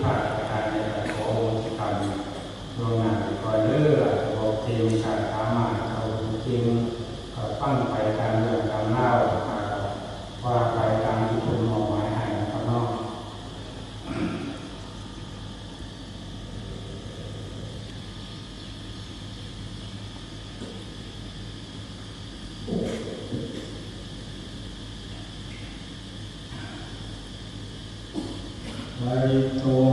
พลาดประการใดขอโอสิกรรมดวงหน้าคอยเลือกบอกจริงการถามมาเอาจริงปั้นไปตามเรื่องตามเล่าว่าไปตามที่คุณมองหมายให้นะครับเนาะไว้ตัว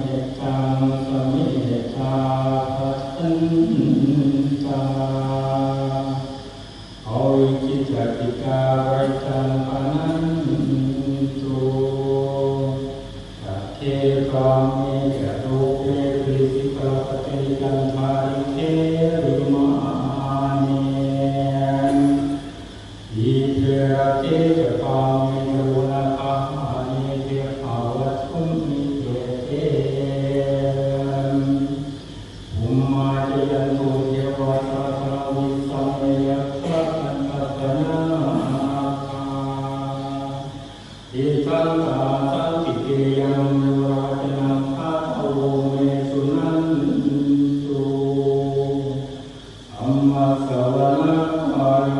เอกตังสมิเอตาภัตตันตาโอวิจิตติกาไว้ตังปนันตุสัพเพกามิจตุเปปิสิกาปฏิยันธาริเทริมานิอิเทระเตจปามิโยนะภานิเตภาวัตถุมิเตเตอุมมาจยันตุเทวาสัพพะวิสัมเมยัสสะอันตัตนาคาอิทังตาสันติเกยังยุราจนังภาโอเมสุนันตุอัมมัสสวนะอายโย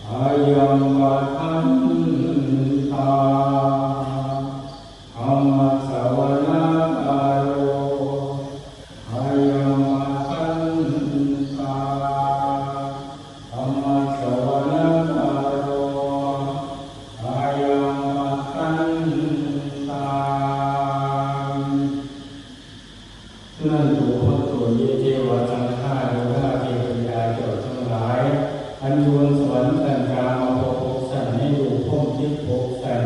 อายังปัฏฐันตาอัมมัสสวนะอายโยอายังปัฏฐันตาอัมมัสสวนะอายโยอายังปัฏฐันตานั่นตัวพระตัวเยเทวสังฆาโยธาเทวดาเจ้าทั้งหลายอันยวนสวรรค์สันกามาพบสันให้อยู่พ้มทิพย์พบสัน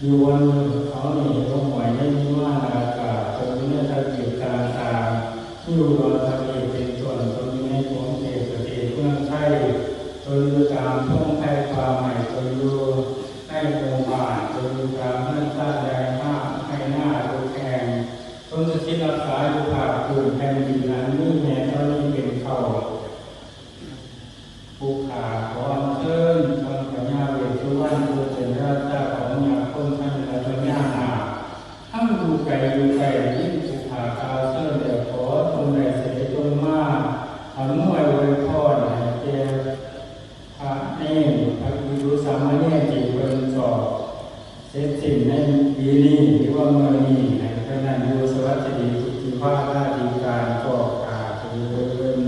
อยู่วันเขาหนีก็หมายให้มีว่าอากาศจนเนื้อทะเลกลางตาอยู่รอทะเลเป็นส่วนจนในของเทศเทเมืองไทยจนอยู่ตามท่องไทยความใหม่จนอยู่ให้โมบานจนอยู่ตามเมืองต้านแรงมากให้หน้าดูแข็งจนจะคิดรักษาอยู่ภาคพื้นแผ่นดินนั้นนี่แม้ตอนนี้เป็นเขาผู้ขาขอเชิญทางปัญญาเวชสุวรรณผู้เป็นราชาของญาคนท่านและปัญญาหาทั้งดูไกลดูไกลยิ่งผู้ขาคาเชิญเดี๋ยวขอตรงไหนเสียตรงมาอำนวยไว้พ่อให้แก่พระเนรพระวิรุสามเณรที่เป็นสอบเสร็จสิ้นในปีนี้หรือว่าเมื่อนี้ให้พระนันยูสวัสดีสุขีภาพราชการก็กาเชิญ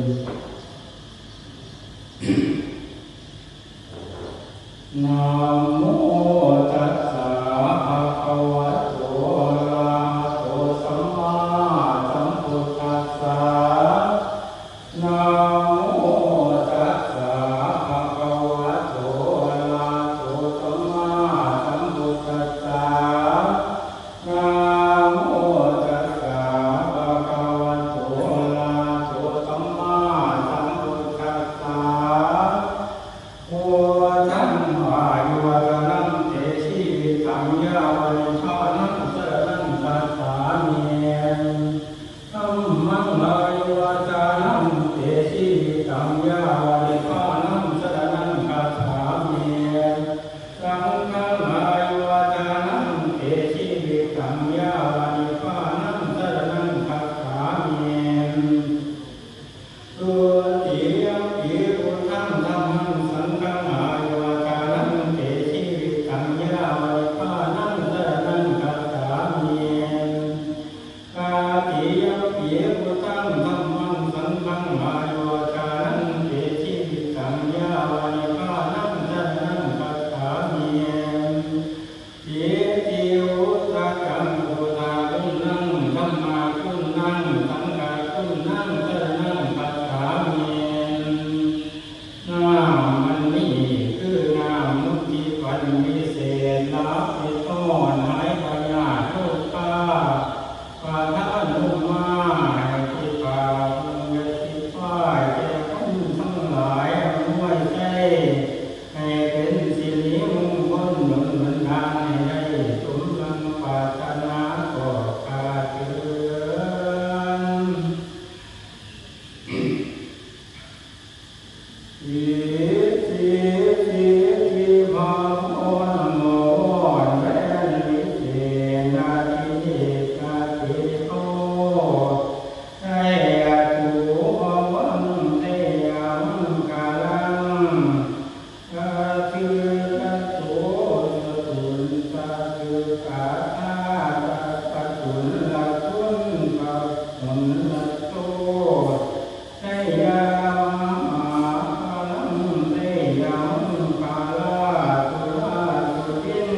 นะโมตัสสะภะคะวะโตอะระหะโตสัมมาสัมพุทธัสสะนะโมตัสสะภะคะวะโตอะระหะโตสัมมาสัมพุทธัสสะนะโมตัสสะภะคะวะโตอะระหะโตสัมมาสัมพุทธัสสะโอทัมมายุวัฒนังเตชีวิตังยาวันิชานังสรณังคัจฉามิธัมมังมายุวัฒนังเตชีวิตังยาวันิชานังสรณังคัจฉามิสังฆังมายุวัฒนังเตชีวิตังยาวันิชานังสรณังคัจฉามิตุติยมปิพุทธังธัมมังสังฆังอายุวัฒนังเตชีวิตังยาวันิพานังสรณังคัจฉามิกาติยมปิพุทธังธัมมังสังฆังอายุวัฒนังเตชีวิตังยาวันิพานังสรณังคัจฉามิเยติวุตตะกังพุท าธาตะกุลละตุนปะมุนละโตได้ยามหาลังได้ยามกาลาตุลาตุกิน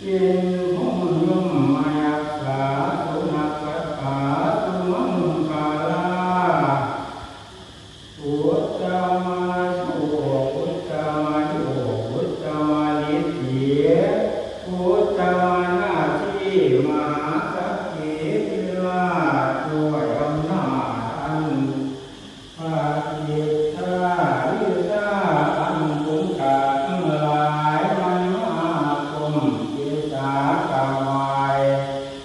กินหงยุ่มมายักษาตุนักกัสสาตุมังกาลาพุทธมาโชพุทธมาโยพุทธมาลิสีพุทธมานาทีมหาสัพพิติลาด้วยอำนาจอันภาคิทาวิชาอันคุ้มค่าทั้งหลายมันมาคมกิจากรรมไว้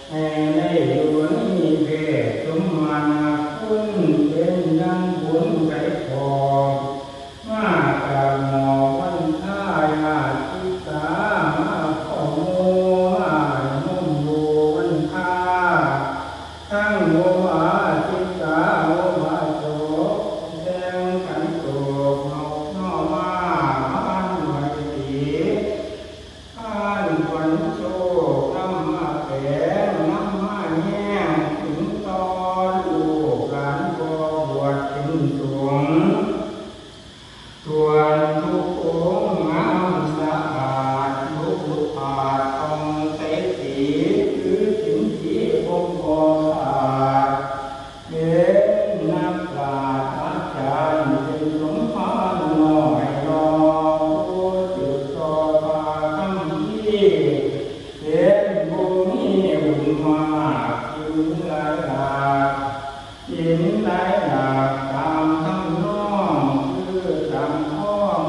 ให้ได้อยู่ในเพศสมมานาคุณเป็นดังบุญไก่ทองมาจากหมอวันท่ายาทิสามาขอโมมามุ่งดูวันท่าทั้งโมมาทิสาโมมาโสแดงขันโตนกนอมาอันไว้ดีอันขวัญโชคน้ำมาแฝงน้ำมาแห้งถึงตอนลูกหลานบ่บวชถึงสวงส่วนทุกองค์งามสะอาดทุกอาจต้องใสสีคือสินสีคงคอขาดเป็นนักปราชญ์อาจารย์เป็นสมภารน้อยรอผู้สืบต่อพาคำที่เป็นบุญมีบุญมากกินหลายหลากกินหลายหลากตามทำนองคือตามท้อง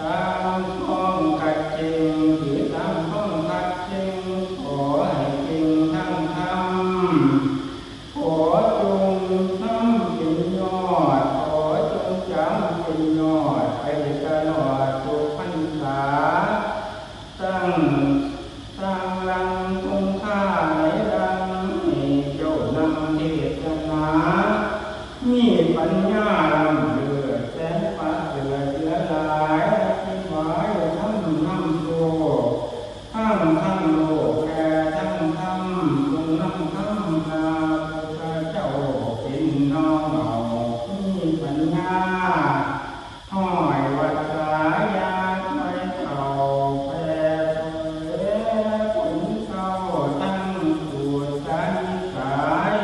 ตามท้องกัดจริงหรือตามท้องกัดจริงขอให้จริงทั้งธรรมขอจงทำเป็นยอดขอจงจำเป็นยอดไปตลอดทุกพรรษาตั้งลังคงค่าไหนดังให้เจ้านำเทศนามีปัญญาลำเลือแสนฟ้าเสือเสือหลายที่หมายทั้งน้ำโลทั้งโลกแก่ทั้งธรรมลงน้ำทั้งนาพระเจ้าเป็นน้องเอามีปัญญาห้อยวัดสายาไปเข่าแปรผลเข้าตั้งปวดสันสาย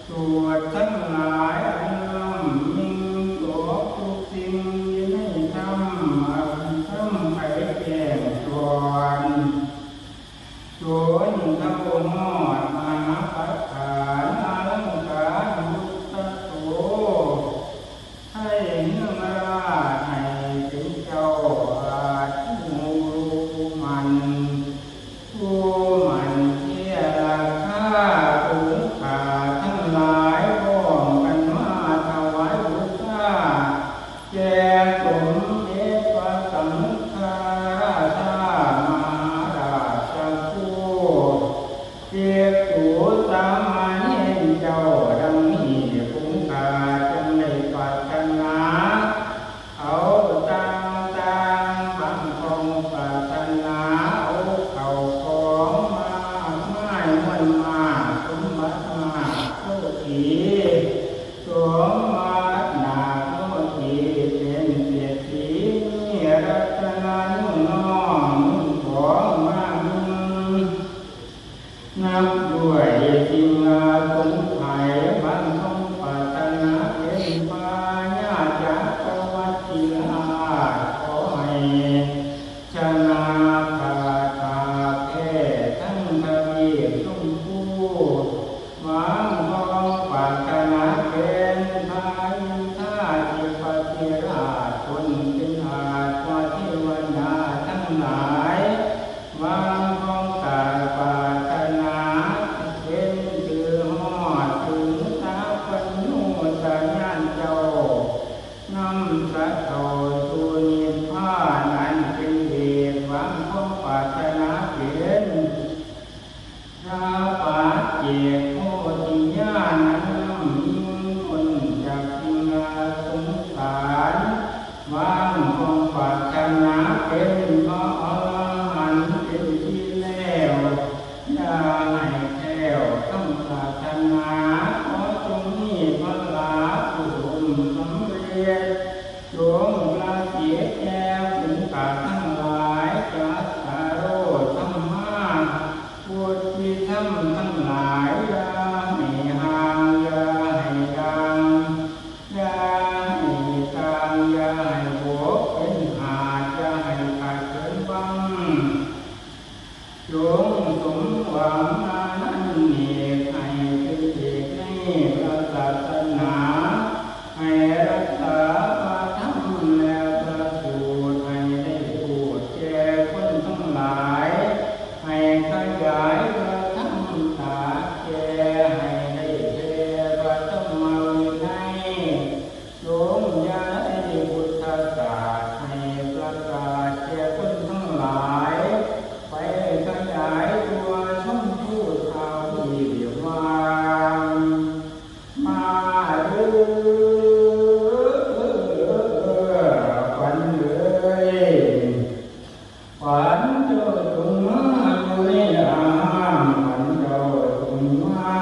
ตรวจทั้งหลายอันล้ำยิ่งตัวทุกสิ่งยิ่งให้ทำอันทำไปแก่ส่วนเท่าหอดมหาปัจจานอาลังการยุตตะโตให้เนื่องราชให้เป็นเจ้าอาจผู้รู้มันผู้มันเที่ยราคาคุ้มค่าทั้งหลายพ้องกันมาถวายบูชาแก่สมเด็จพระสังฆราชามหาราชผู้เรียกตูสามัญเจ้าดังนี้คุ้มค่าจังได้ปรารถนาเอาต่างบางของปรารถนาเอาเข้าของมาไม่มันมาสมบัติมาโชคดีสมบัติหนาโชคดีเป็นเศรษฐีมีรัตนานุ่งน้องของมากนับด้วยจริงอาสงไขยบันทงปรารถนาเป็นปาญาจักรวัติลาชขอให้ชนะขาตาแพ้ทั้งทวีชมพูหวังทองปรารถนาเป็นพายุท่าจิปฏิราชคนเป็นอาจวเทวดาทั้งหลายหวังทองกายปรารถนาเป็นถือหอดถึงสาปัญโนสัญญาณเจ้านำสัตว์เอาสู่นิพพานอันเป็นเหตุหวังทองปรารถนาเป็นพระปัจเจกโพธิญาณนั้นยิ่งคนจากจริงอาสงสารหวังทองปรารถนาเป็นพระอรหันต์เป็นที่แล้ว าให้แก้วต้องปรารถนาขอจงมีพลาผู้สมสำเร็จดวงราศีแก้วถึงกาทั้งหลายจัสสาโรธรรมะพุทธิธรรมทั้งหลายอย่าให้ห่างอย่าให้ดังอย่าให้กลางอย่าให้โบกเป็นหาดอย่าให้ขาดเกินบังจงสมหวังอานันต์เหตุให้เป็นเอกในพระศาสนาให้รักษาพระธรรมและพระสูตรให้ได้พูดแก่คนทั้งหลายให้ขยายพระธรรมตาแก่ให้ได้แผ่พระธรรมวินัยจงอย่าได้พุทธศาสนาให้ประกาศแก่คนทั้งหลายไปขยายตัวชมพูข่าวที่เรียกว่ามาเด้อขวัญเอ้ยขวัญเจ้าจงมาอยู่ในอามขวัญเจ้าจงมา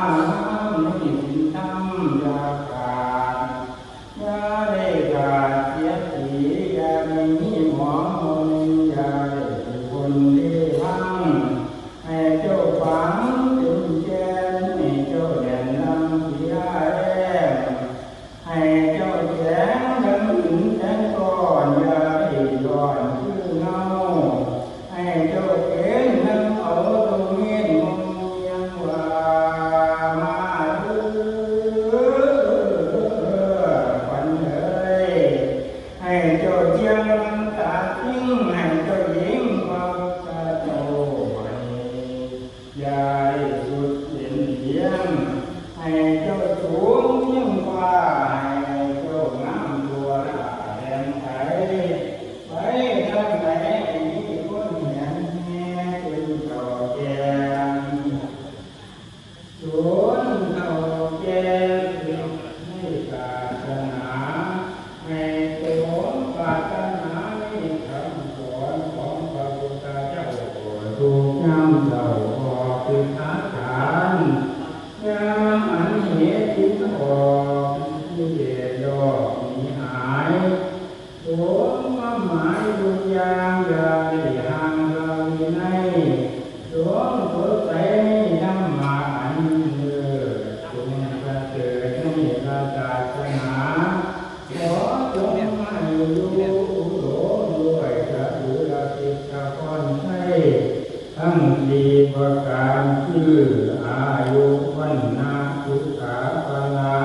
ในศีลธรรมอย่าขาดอย่าได้ขาดเสียทีอย่าได้มีหมองมนอย่าได้เป็นคนที่พังให้เจ้าฝังเป็นแกนให้เจ้าแดนดำเสียแรงให้เจ้าแสงดังหินแสงก้อนอย่าได้ย้อนคือเงาให้เจ้าเห็นทั้งเอาตรงเงี้ยมองยังว่ามาเด้อขวัญเอ้ยให้เจ้าเจียงน้ำตาทิ้งให้เจ้าหญิงความตาเจ้าไปอย่าได้สุดเห็นเพียงให้เจ้าสูงยิ่งกว่าให้เจ้างามตัวละแดงไทยไปทางไหนมีคนเห็นแม่เป็นเจ้าแก่สวนเจ้าแก่เป็นให้ศาสนาให้เจ้าปรารถนาในคำสอนของพระพุทธเจ้าถูกนำเจ้าออกเป็นอาจารย์ยามอันเหตุที่ออกที่เดียดมีหายสมความหมายทุกอย่างอย่าได้ห่างเราวินัยสวมสดใสในธรรมะอันเลิศจงประเสริฐในพระศาสนาขอจงให้อยู่โลด้วยพระบุรสิทธพรให้ทั้งดีประการคืออายุวันนาสุขาภละ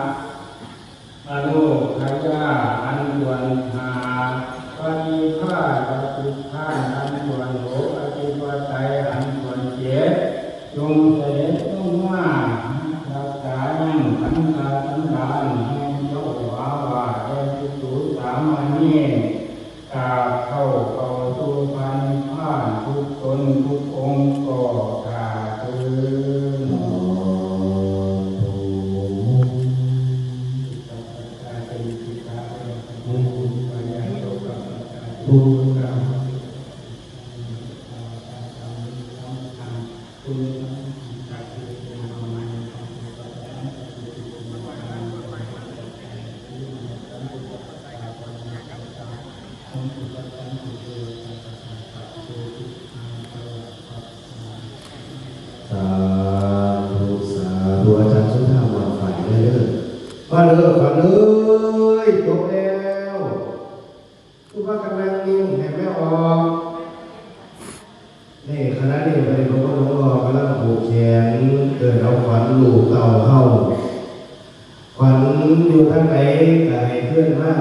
อโลกยาอันวันหาปฏิภาณปฏิภาณอันวันโหอธิปไตยอันวันเจ็ดจงเสด็จลงมารักษายังสังฆาสังฆานแห่งเจ้าหวาวาแห่งสุตุสามานีกราบเข้าสู่พันธุ์ผ้าทุกตนทุกองค์ก็กราบคืนสาธุสาธุอาจารย์สุนทรวันฝ่ายได้เลยมาเลยมาเลยจบแล้วทุกภาคกำลังนิ่งให้ไม่ออกนี่คณะนี้ไปพระพุทธองค์กำลังผูกแขนเกิดเอาขวัญลูกเต่าเข้าขวัญอยู่ทางไหนก็ให้เพื่อนมาก